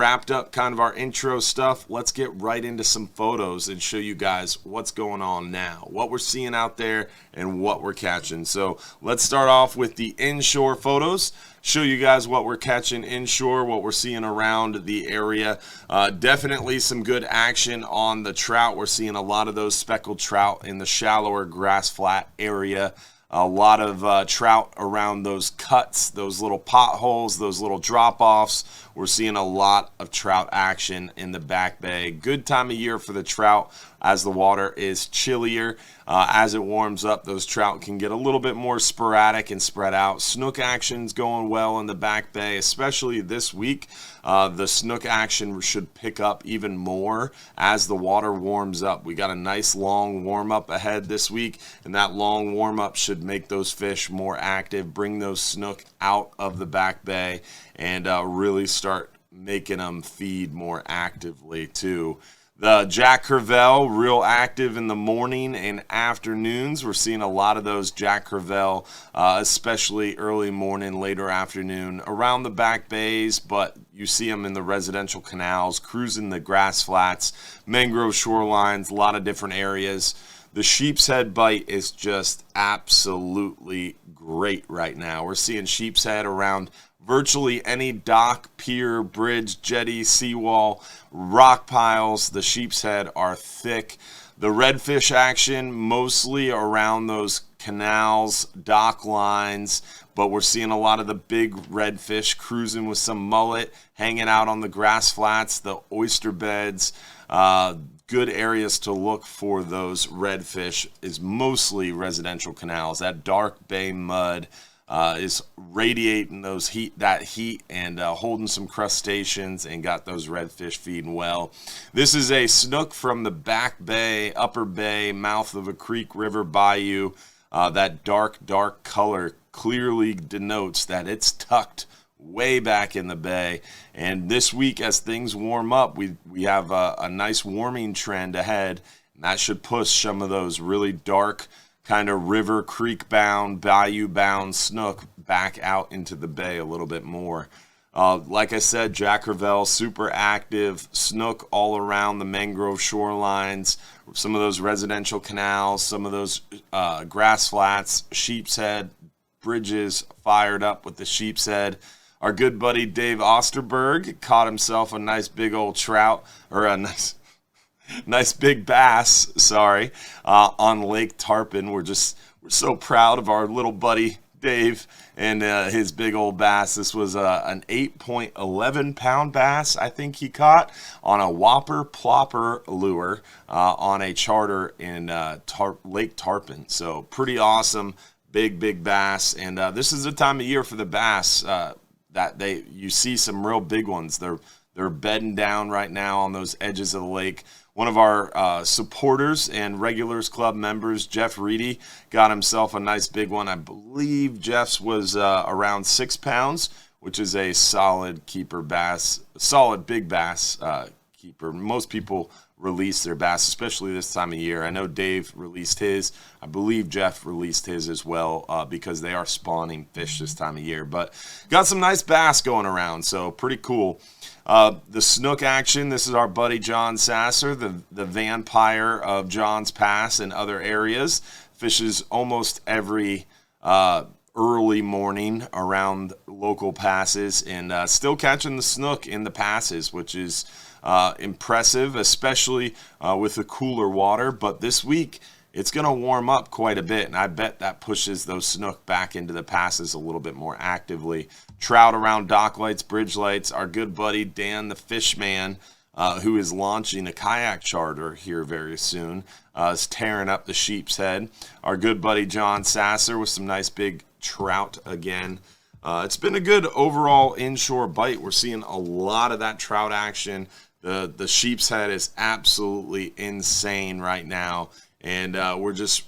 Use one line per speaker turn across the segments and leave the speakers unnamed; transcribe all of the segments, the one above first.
wrapped up kind of our intro stuff. Let's get right into some photos and show you guys what's going on now, what we're seeing out there and what we're catching. So let's start off with the inshore photos, show you guys what we're catching inshore, what we're seeing around the area. Definitely some good action on the trout. We're seeing a lot of those speckled trout in the shallower grass flat area. A lot of trout around those cuts, those little potholes, those little drop-offs. We're seeing a lot of trout action in the back bay. Good time of year for the trout as the water is chillier. As it warms up, those trout can get a little bit more sporadic and spread out. Snook action's going well in the back bay, especially this week. The snook action should pick up even more as the water warms up. We got a nice long warm-up ahead this week, and that long warm-up should make those fish more active, bring those snook out of the back bay, and really start making them feed more actively too. The Jack Crevalle, real active in the morning and afternoons. We're seeing a lot of those Jack Crevalle, especially early morning, later afternoon, around the back bays, but you see them in the residential canals, cruising the grass flats, mangrove shorelines, a lot of different areas. The sheep's head bite is just absolutely great right now. We're seeing sheep's head around virtually any dock, pier, bridge, jetty, seawall, rock piles. The sheep's head are thick. The redfish action mostly around those canals, dock lines, but we're seeing a lot of the big redfish cruising with some mullet, hanging out on the grass flats, the oyster beds. Good areas to look for those redfish is mostly residential canals. That dark bay mud is radiating that heat and holding some crustaceans and got those redfish feeding well. This is a snook from the back bay, upper bay, mouth of a creek, river, bayou. That dark color clearly denotes that it's tucked way back in the bay. And this week, as things warm up, we have a nice warming trend ahead, and that should push some of those really dark kind of river, creek bound, bayou bound snook back out into the bay a little bit more. Like I said, Jack Crevalle, super active, snook all around the mangrove shorelines, some of those residential canals, some of those grass flats, sheep's head, bridges fired up with the sheep's head. Our good buddy Dave Osterberg caught himself a nice big old trout, or a nice big bass, on Lake Tarpon. We're so proud of our little buddy Dave and his big old bass. This was an 8.11 pound bass I think he caught on a whopper plopper lure on a charter in Lake Tarpon. So pretty awesome, big bass. And this is the time of year for the bass that you see some real big ones. They're bedding down right now on those edges of the lake. One of our supporters and Regulars Club members, Jeff Reedy, got himself a nice big one. I believe Jeff's was around 6 pounds, which is a solid keeper bass, solid big bass keeper. Most people release their bass, especially this time of year. I know Dave released his. I believe Jeff released his as well because they are spawning fish this time of year. But got some nice bass going around, so pretty cool. The snook action, this is our buddy John Sasser, the vampire of John's Pass and other areas. Fishes almost every early morning around local passes and still catching the snook in the passes, which is impressive, especially with the cooler water. But this week, it's going to warm up quite a bit, and I bet that pushes those snook back into the passes a little bit more actively. Trout around dock lights, bridge lights. Our good buddy Dan the Fishman, who is launching a kayak charter here very soon, is tearing up the sheep's head. Our good buddy John Sasser with some nice big trout again. It's been a good overall inshore bite. We're seeing a lot of that trout action. The sheep's head is absolutely insane right now. And we're just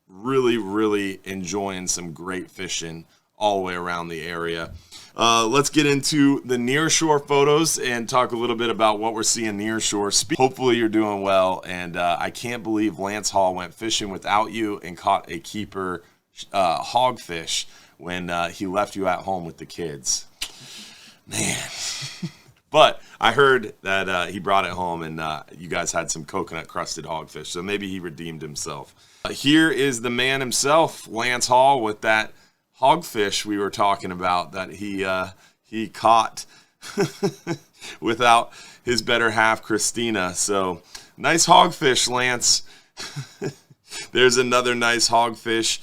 really enjoying some great fishing all the way around the area. Let's get into the nearshore photos and talk a little bit about what we're seeing nearshore. Hopefully you're doing well. And I can't believe Lance Hall went fishing without you and caught a keeper hogfish when he left you at home with the kids. Man. But I heard that he brought it home, and you guys had some coconut crusted hogfish, so maybe he redeemed himself. Here is the man himself, Lance Hall, with that hogfish we were talking about that he caught without his better half, Christina. So nice hogfish, Lance. There's another nice hogfish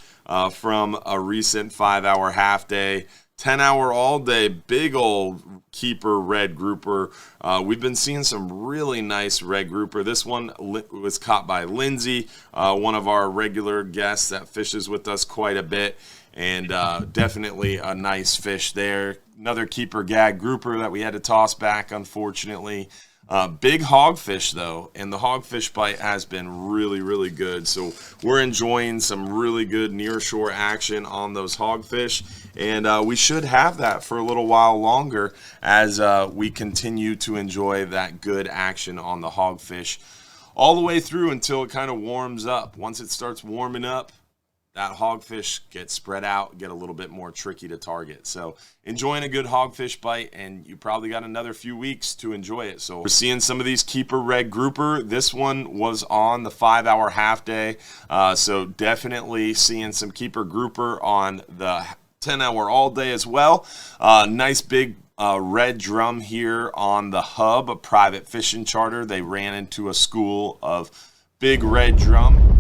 from a recent 5-hour half day. 10-hour all day, big old keeper red grouper. We've been seeing some really nice red grouper. This one was caught by Lindsay, one of our regular guests that fishes with us quite a bit, and definitely a nice fish there. Another keeper gag grouper that we had to toss back, unfortunately. Big hogfish, though, and the hogfish bite has been really, really good. So we're enjoying some really good nearshore action on those hogfish, and we should have that for a little while longer as we continue to enjoy that good action on the hogfish all the way through until it kind of warms up. Once it starts warming up, that hogfish gets spread out, get a little bit more tricky to target. So enjoying a good hogfish bite, and you probably got another few weeks to enjoy it. So we're seeing some of these keeper red grouper. This one was on the 5-hour half day, so definitely seeing some keeper grouper on the 10-hour all day as well. Nice big red drum here on the Hub, a private fishing charter. They ran into a school of big red drum.